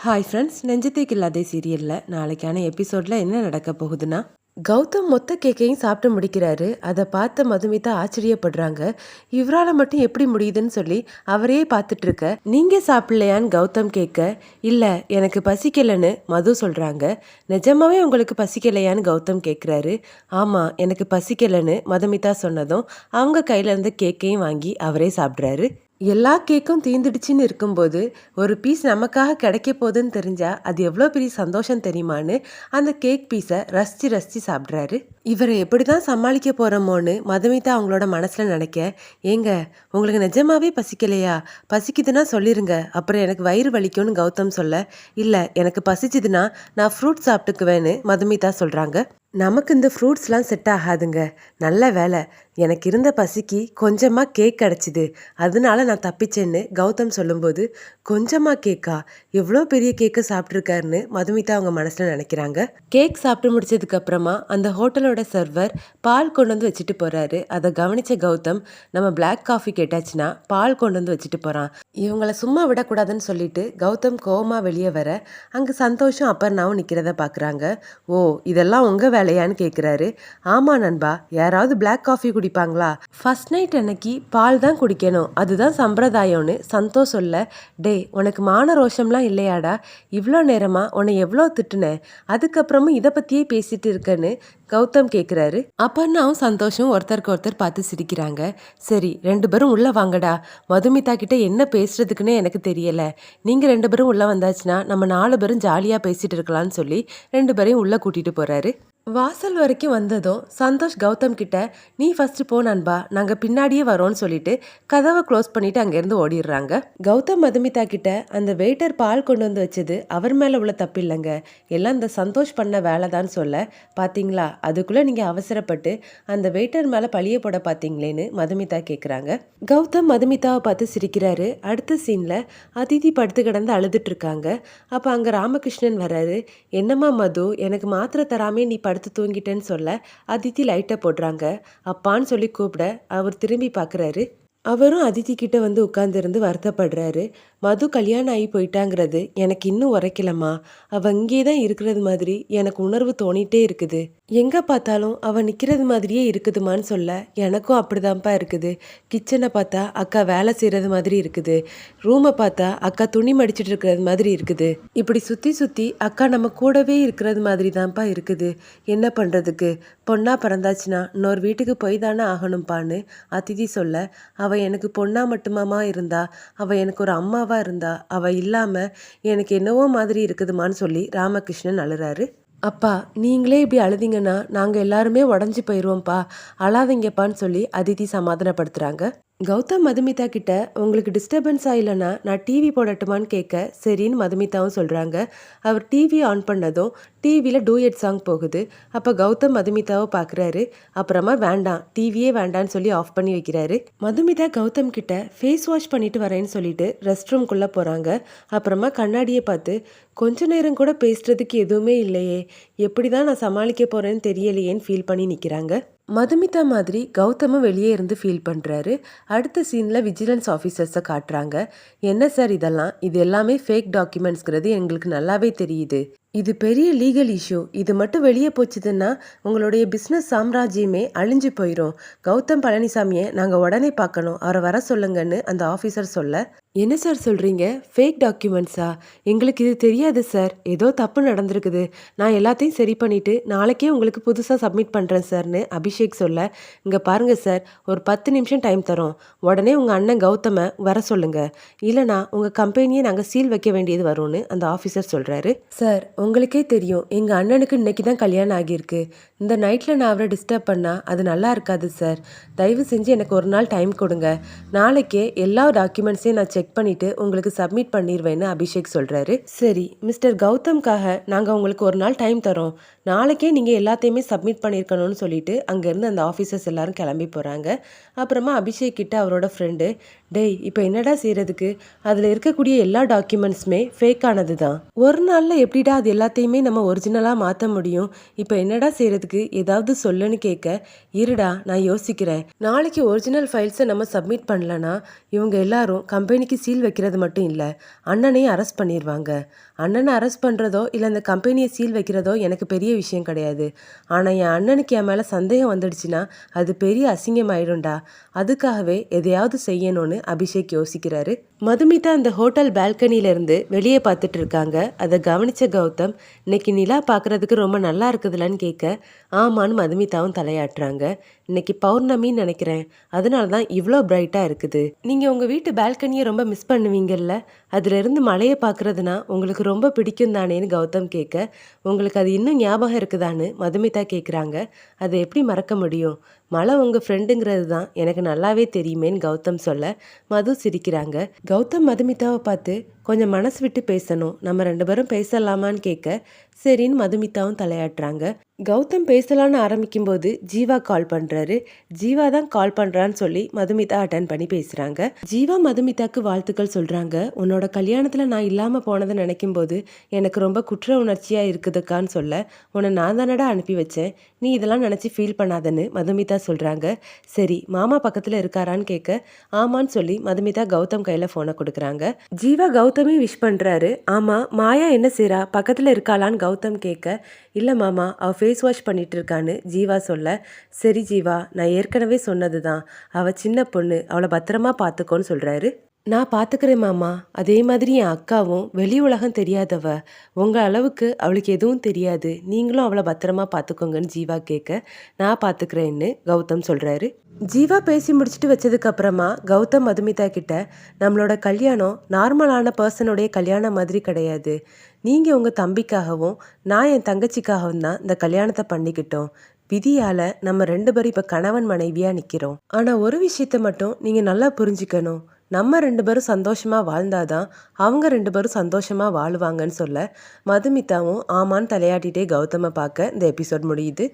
Hi friends, நெஞ்சத்தைக்கு இல்லாதே சீரியலில் நாளைக்கான எபிசோடில் என்ன நடக்க போகுதுன்னா, கௌதம் மொத்த கேக்கையும் சாப்பிட்டு முடிக்கிறாரு. அதை பார்த்த மதுமிதா ஆச்சரியப்படுறாங்க. இவரால் மட்டும் எப்படி முடியுதுன்னு சொல்லி அவரையே பார்த்துட்டு இருக்க, நீங்கள் சாப்பிட்லையான்னு கௌதம் கேட்க, இல்லை எனக்கு பசிக்கலைன்னு மது சொல்கிறாங்க. நிஜமாவே உங்களுக்கு பசிக்கலையான்னு கௌதம் கேட்குறாரு. ஆமாம், எனக்கு பசிக்கலைன்னு மதுமிதா சொன்னதும் அவங்க கையிலேருந்து கேக்கையும் வாங்கி அவரே சாப்பிட்றாரு. எல்லா கேக்கும் தீந்துடுச்சுன்னு இருக்கும்போது ஒரு பீஸ் நமக்காக கிடைக்க போகுதுன்னு தெரிஞ்சா அது எவ்வளோ பெரிய சந்தோஷம் தெரியுமான்னு அந்த கேக் பீஸை ரசித்து ரசித்து சாப்பிட்றாரு. இவரை எப்படி தான் சமாளிக்க போகிறோமோன்னு மதுமிதா அவங்களோட மனசில் நினைக்க, ஏங்க உங்களுக்கு நிஜமாவே பசிக்கலையா? பசிக்குதுன்னா சொல்லிருங்க, அப்புறம் எனக்கு வயிறு வலிக்கும்னு கௌதம் சொல்ல, இல்லை எனக்கு பசிச்சுதுன்னா நான் ஃப்ரூட் சாப்பிட்டுக்குவேன்னு மதுமிதா சொல்கிறாங்க. நமக்கு இந்த ஃப்ரூட்ஸ்லாம் செட் ஆகாதுங்க. நல்ல வேலை எனக்கு இருந்த பசிக்கு கொஞ்சமாக கேக் கிடச்சிது, அதனால நான் தப்பிச்சேன்னு கௌதம் சொல்லும்போது, கொஞ்சமாக கேக்கா? எவ்வளோ பெரிய கேக்கு சாப்பிட்ருக்காருன்னு மதுமிதா அவங்க மனசில் நினைக்கிறாங்க. கேக் சாப்பிட்டு முடிச்சதுக்கப்புறமா அந்த ஹோட்டலோட சர்வர் பால் கொண்டு வந்து வச்சுட்டு போகிறாரு. அதை கவனித்த கௌதம், நம்ம பிளாக் காஃபி கேட்டாச்சுன்னா பால் கொண்டு வந்து வச்சுட்டு போகிறான், இவங்கள சும்மா விடக்கூடாதுன்னு சொல்லிட்டு கௌதம் கோவமாக வெளியே வர, அங்கே சந்தோஷம் அப்பர்னாவும் நிற்கிறத பார்க்குறாங்க. ஓ, இதெல்லாம் உங்கள் வேலையான்னு கேட்குறாரு. ஆமாம் நண்பா, யாராவது பிளாக் காஃபி குடிப்பாங்களா? ஃபர்ஸ்ட் நைட் அன்னைக்கு பால் தான் குடிக்கணும், அதுதான் சம்பிரதாயம்னு சந்தோஷ் சொல்ல, டே உனக்கு மான ரோஷம்லாம் இல்லையாடா? இவ்வளோ நேரமாக உன்னை எவ்வளோ திட்டுனேன், அதுக்கப்புறமும் இதை பற்றியே பேசிட்டு இருக்கேன்னு கௌதம் கேட்குறாரு. அப்பர்னாவும் சந்தோஷம் ஒருத்தருக்கு ஒருத்தர் பார்த்து சிரிக்கிறாங்க. சரி, 2 பேரும் உள்ளே வாங்கடா. மதுமிதா கிட்ட என்ன பேசுறதுக்குன்னே எனக்கு தெரியலை. நீங்கள் 2 பேரும் உள்ளே வந்தாச்சுன்னா நம்ம 4 பேரும் ஜாலியாக பேசிகிட்டு இருக்கலாம்னு சொல்லி 2 பேரையும் உள்ளே கூட்டிகிட்டு போகிறாரு. வாசல் வரைக்கும் வந்ததும் சந்தோஷ் கௌதம் கிட்ட, நீ ஃபர்ஸ்ட் போ நண்பா, நாங்கள் பின்னாடியே வரோன்னு சொல்லிட்டு கதவை க்ளோஸ் பண்ணிட்டு அங்கேருந்து ஓடிடுறாங்க. கௌதம் மதுமிதா கிட்ட, அந்த வெயிட்டர் பால் கொண்டு வந்து வச்சது அவர் மேலே உள்ள தப்பு இல்லைங்க, எல்லாம் இந்த சந்தோஷ் பண்ண வேலை தான் சொல்ல, பார்த்தீங்களா அதுக்குள்ளே நீங்கள் அவசரப்பட்டு அந்த வெயிட்டர் மேலே பழிய போட பார்த்தீங்களேன்னு மதுமிதா கேட்குறாங்க. கௌதம் மதுமிதாவை பார்த்து சிரிக்கிறாரு. அடுத்த சீனில் அதிதி படுத்து கிடந்து அழுதுட்டு இருக்காங்க. அப்போ அங்கே ராமகிருஷ்ணன் வர்றாரு. என்னம்மா மது, எனக்கு மாத்திரை தராமே நீ படுத்து தூங்கிட்டேன்னு சொல்ல அதித்தி லைட்டை போடுறாங்க. அப்பான்னு சொல்லி கூப்பிட அவர் திரும்பி பார்க்குறாரு. அவரும் அதித்தி கிட்ட வந்து உட்கார்ந்துருந்து வருத்தப்படுறாரு. மது கல்யாணம் ஆகி போயிட்டாங்கிறது எனக்கு இன்னும் உரைக்கலம்மா. அவள் இங்கே தான் இருக்கிறது மாதிரி எனக்கு உணர்வு தோணிகிட்டே இருக்குது. எங்கே பார்த்தாலும் அவள் நிற்கிறது மாதிரியே இருக்குதுமான்னு சொல்ல எனக்கும் அப்படிதான்ப்பா இருக்குது. கிச்சனை பார்த்தா அக்கா வேலை செய்கிறது மாதிரி இருக்குது, ரூமை பார்த்தா அக்கா துணி மடிச்சிட்டு இருக்கிறது மாதிரி இருக்குது, இப்படி சுற்றி சுற்றி அக்கா நம்ம கூடவே இருக்கிறது மாதிரி தான்ப்பா இருக்குது. என்ன பண்ணுறதுக்கு, பொண்ணா பிறந்தாச்சுன்னா இன்னொரு வீட்டுக்கு போய் தானே ஆகணும்ப்பான்னு அதிதி சொல்ல, அவள் எனக்கு பொண்ணா மட்டுமாமா இருந்தா, அவள் எனக்கு ஒரு அம்மாவா இருந்தா, அவள் இல்லாமல் எனக்கு என்னவோ மாதிரி இருக்குதுமான்னு சொல்லி ராமகிருஷ்ணன் அழுறாரு. அப்பா, நீங்களே இப்படி அழுதிங்கன்னா நாங்கள் எல்லாருமே உடஞ்சி போயிடுவோம்ப்பா, அழாதீங்கப்பான்னு சொல்லி அதிதி சமாதானப்படுத்துகிறாங்க. கௌதம் மதுமிதா கிட்ட, உங்களுக்கு டிஸ்டர்பன்ஸாக இல்லைன்னா நான் டிவி போடட்டுமான்னு கேட்க, சரின்னு மதுமிதாவும் சொல்கிறாங்க. அவர் டிவி ஆன் பண்ணதும் டிவியில் டூயட் சாங் போகுது. அப்போ கௌதம் மதுமிதாவை பார்க்குறாரு. அப்புறமா வேண்டாம், டிவியே வேண்டான்னு சொல்லி ஆஃப் பண்ணி வைக்கிறாரு. மதுமிதா கௌதம் கிட்ட ஃபேஸ் வாஷ் பண்ணிட்டு வரேன்னு சொல்லிட்டு ரெஸ்ட் ரூம்குள்ளே போகிறாங்க. அப்புறமா கண்ணாடியை பார்த்து, கொஞ்ச நேரம் கூட பேசுறதுக்கு எதுவுமே இல்லையே, எப்படி தான் நான் சமாளிக்க போகிறேன்னு தெரியலையேன்னு ஃபீல் பண்ணி நிற்கிறாங்க. மதுமிதா மாதிரி கௌதமும் வெளியே இருந்து ஃபீல் பண்ணுறாரு. அடுத்த சீனில் விஜிலன்ஸ் ஆஃபீஸர்ஸை காட்டுறாங்க. என்ன சார் இதெல்லாம், இது எல்லாமே ஃபேக் டாக்குமெண்ட்ஸ்ங்கிறது எங்களுக்கு நல்லாவே தெரியுது. இது பெரிய லீகல் இஷ்யூ. இது மட்டும் வெளியே போச்சுதுன்னா உங்களுடைய பிஸ்னஸ் சாம்ராஜ்யமே அழிஞ்சு போயிடும். கௌதம் பழனிசாமியை நாங்கள் உடனே பார்க்கணும், அவரை வர சொல்லுங்கன்னு அந்த ஆஃபீஸர் சொல்ல, என்ன சார் சொல்கிறீங்க, ஃபேக் டாக்குமெண்ட்ஸா? எங்களுக்கு இது தெரியாது சார், ஏதோ தப்பு நடந்திருக்குது, நான் எல்லாத்தையும் சரி பண்ணிவிட்டு நாளைக்கே உங்களுக்கு புதுசாக சப்மிட் பண்ணுறேன் சார்னு அபிஷேக் சொல்ல, இங்கே பாருங்கள் சார், ஒரு 10 நிமிஷம் டைம் தரோம், உடனே உங்கள் அண்ணன் கௌதமை வர சொல்லுங்கள், இல்லைனா உங்கள் கம்பெனியை நாங்கள் சீல் வைக்க வேண்டியது வரும்னு அந்த ஆஃபீஸர் சொல்கிறாரு. சார், உங்களுக்கே தெரியும் எங்கள் அண்ணனுக்கு இன்னைக்கு தான் கல்யாணம் ஆகியிருக்கு. இந்த நைட்டில் நான் அவரை டிஸ்டர்ப் பண்ணால் அது நல்லா இருக்காது சார். தயவு செஞ்சு எனக்கு ஒரு நாள் டைம் கொடுங்க, நாளைக்கே எல்லா டாக்குமெண்ட்ஸையும் நான் செக் பண்ணிவிட்டு உங்களுக்கு சப்மிட் பண்ணிடுவேன்னு அபிஷேக் சொல்கிறாரு. சரி மிஸ்டர் கௌதம்காக நாங்கள் உங்களுக்கு ஒரு நாள் டைம் தரோம், நாளைக்கே நீங்கள் எல்லாத்தையுமே சப்மிட் பண்ணியிருக்கணும்னு சொல்லிட்டு அங்கேருந்து அந்த ஆஃபீஸர்ஸ் எல்லாரும் கிளம்பி போகிறாங்க. அப்புறமா அபிஷேக் கிட்ட அவரோட ஃப்ரெண்டு, டேய் இப்போ என்னடா செய்யறதுக்கு? அதில் இருக்கக்கூடிய எல்லா டாக்குமெண்ட்ஸுமே ஃபேக் ஆனது தான். ஒரு நாளில் எப்படிடா அது எல்லாத்தையுமே நம்ம ஒரிஜினலாக மாற்ற முடியும்? இப்போ என்னடா செய்யறதுக்கு? ஏதாவது சொல்லுன்னு கேட்க, இருடா நான் யோசிக்கிறேன். நாளைக்கு ஒரிஜினல் ஃபைல்ஸை நம்ம சப்மிட் பண்ணலனா இவங்க எல்லாரும் கம்பெனிக்கு சீல் வைக்கிறது மட்டும் இல்லை, அண்ணனையும் அரெஸ்ட் பண்ணிடுவாங்க. அண்ணனை அரெஸ்ட் பண்ணுறதோ இல்லை அந்த கம்பெனியை சீல் வைக்கிறதோ எனக்கு பெரிய விஷயம் கிடையாது. ஆனால் என் அண்ணனுக்கு என் மேலே சந்தேகம் வந்துடுச்சுன்னா அது பெரிய அசிங்கமாயிடும்டா. அதுக்காகவே எதையாவது செய்யணும்னு அபிஷேக் யோசிக்கிறாரு. மதுமிதா அந்த ஹோட்டல் பால்கனியிலேருந்து வெளியே பார்த்துட்டு இருக்காங்க. அதை கவனித்த கௌதம், இன்னைக்கு நிலா பார்க்குறதுக்கு ரொம்ப நல்லா இருக்குதுலன்னு கேட்க, ஆமான்னு மதுமிதாவும் தலையாட்டுறாங்க. இன்னைக்கு பௌர்ணமின்னு நினைக்கிறேன், அதனால தான் இவ்வளோ பிரைட்டாக இருக்குது. நீங்கள் உங்கள் வீட்டு பால்கனியை ரொம்ப மிஸ் பண்ணுவீங்கல்ல, அதிலிருந்து மழையை பார்க்குறதுனா உங்களுக்கு ரொம்ப பிடிக்கும் தானேன்னு கௌதம் கேட்க, உங்களுக்கு அது இன்னும் ஞாபகம் இருக்குதான்னு மதுமிதா கேட்குறாங்க. அதை எப்படி மறக்க முடியும்? மழை உங்கள் ஃப்ரெண்டுங்கிறது தான் எனக்கு நல்லாவே தெரியுமேன்னு கௌதம் சொல்ல மது சிரிக்கிறாங்க. கௌதம் மதுமிதாவை பார்த்து, கொஞ்சம் மனசு விட்டு பேசணும், நம்ம 2 பேரும் பேசலாமான்னு கேட்க, சரின்னு மதுமிதாவும் தலையாட்டுறாங்க. கௌதம் பேசலான்னு ஆரம்பிக்கும்போது ஜீவா கால் பண்ணுறாரு. ஜீவா தான் கால் பண்ணுறான்னு சொல்லி மதுமிதா அட்டன் பண்ணி பேசுகிறாங்க. ஜீவா மதுமிதாக்கு வாழ்த்துக்கள் சொல்கிறாங்க. உன்னோட கல்யாணத்தில் நான் இல்லாமல் போனதை நினைக்கும் போது எனக்கு ரொம்ப குற்ற உணர்ச்சியாக இருக்குதுக்கான்னு சொல்ல, உன்னை நான் தானடா அனுப்பி வச்சேன், நீ இதெல்லாம் நினச்சி ஃபீல் பண்ணாதன்னு மதுமிதா சொல்கிறாங்க. சரி, மாமா பக்கத்தில் இருக்காரான்னு கேட்க, ஆமான்னு சொல்லி மதுமிதா கௌதம் கையில் ஃபோனை கொடுக்குறாங்க. ஜீவா கௌதமே விஷ் பண்ணுறாரு. ஆமாம், மாயா என்ன செய்கிறா, பக்கத்தில் இருக்காளான்னு கௌதம் கேட்க, இல்லை மாமா, அவள் ஃபேஸ் வாஷ் பண்ணிட்டு இருக்கான்னு ஜீவா சொல்ல, சரி ஜீவா, நான் ஏற்கனவே சொன்னது தான், அவள் சின்ன பொண்ணு, அவளை பத்திரமா பார்த்துக்கோன்னு சொல்கிறாரு. நான் பார்த்துக்கிறேன் மாமா, அதே மாதிரி என் அக்காவும் வெளி உலகம் தெரியாதவ, உங்கள் அளவுக்கு அவளுக்கு எதுவும் தெரியாது, நீங்களும் அவளை பத்திரமா பார்த்துக்கோங்கன்னு ஜீவா கேட்க, நான் பார்த்துக்கிறேன்னு கௌதம் சொல்கிறாரு. ஜீவா பேசி முடிச்சுட்டு வச்சதுக்கு அப்புறமா கௌதம் மதுமிதா கிட்ட, நம்மளோட கல்யாணம் நார்மலான பர்சனுடைய கல்யாணம் மாதிரி கிடையாது, நீங்கள் உங்கள் தம்பிக்காகவும் நான் என் தங்கச்சிக்காகவும் தான் இந்த கல்யாணத்தை பண்ணிக்கிட்டோம். விதியால் நம்ம 2 பேரும் இப்போ கணவன் மனைவியாக நிற்கிறோம். ஆனால் ஒரு விஷயத்தை மட்டும் நீங்கள் நல்லா புரிஞ்சுக்கணும், நம்ம 2 பேரும் சந்தோஷமாக வாழ்ந்தாதான் அவங்க 2 பேரும் சந்தோஷமாக வாழுவாங்கன்னு சொல்ல, மதுமிதாவும் ஆமான்னு தலையாட்டிகிட்டே கௌதமை பார்க்க இந்த எபிசோட் முடியுது.